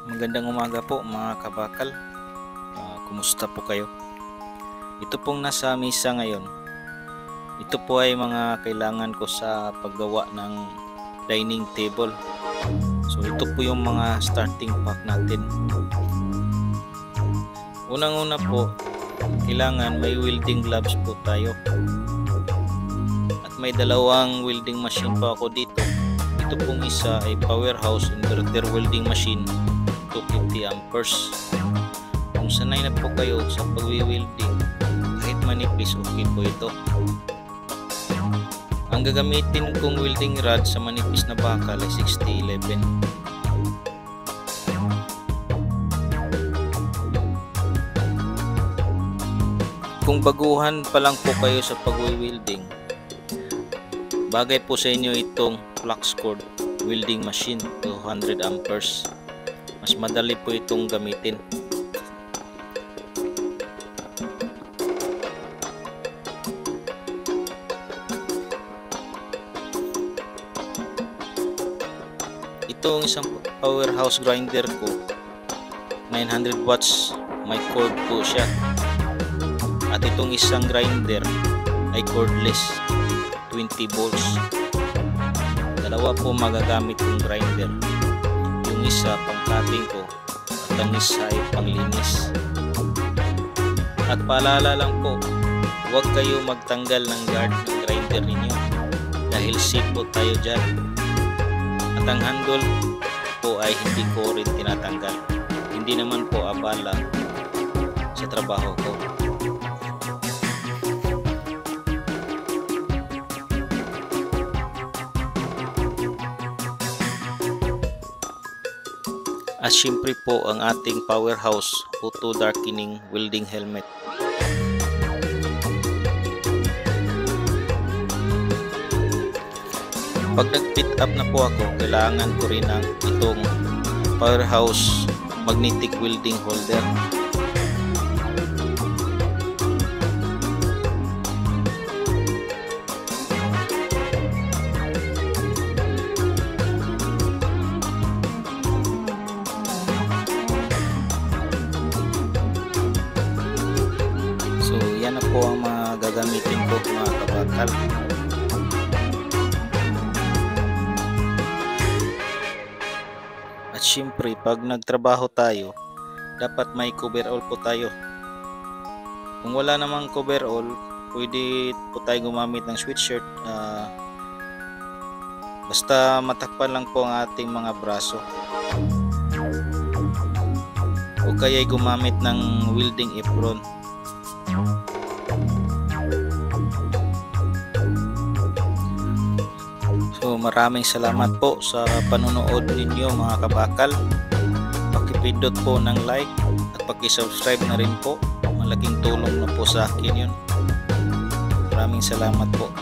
Magandang umaga po mga kabakal. Kumusta po kayo? Ito pong nasa misa ngayon. Ito po ay mga kailangan ko sa paggawa ng dining table. So ito po yung mga starting pack natin. Unang-una po, kailangan may welding gloves po tayo. At may dalawang welding machine po ako dito. Ito pong isa ay powerhouse inverter welding machine 250 amperes. Kung sanay na po kayo sa pagwi-welding, kahit manipis okay po ito. Ang gagamitin kong welding rod sa manipis na bakal ay 6011. Kung baguhan pa lang po kayo sa pagwi-welding, bagay po sa inyo itong flux cord welding machine 200 amperes. Mas madali po itong gamitin. Itong isang powerhouse grinder ko 900 watts, may cord po siya. At itong isang grinder ay cordless 20 volts. Dalawa po magagamit yung grinder. Yung isa pang cutting ko at ang isa ay panglinis. At paalala lang po, huwag kayo magtanggal ng guard ng grinder ninyo dahil safe po tayo dyan. At ang handle po ay hindi ko rin tinatanggal. Hindi naman po abala sa trabaho ko. At syempre po ang ating powerhouse auto darkening welding helmet. Pag nag-fit up na po ako, kailangan ko rin ang itong powerhouse magnetic welding holder. So yan na po ang mga gagamitin ko mga kabakal. At syempre pag nagtrabaho tayo, dapat may coverall po tayo. Kung wala namang coverall, pwede po tayo gumamit ng sweatshirt. Basta matakpan lang po ang ating mga braso. O kaya gumamit ng welding apron. So maraming salamat po sa panonood ninyo mga kabakal. Pakipindot po ng like at pakisubscribe na rin po. Malaking tulong na po sa akin yun. Maraming salamat po.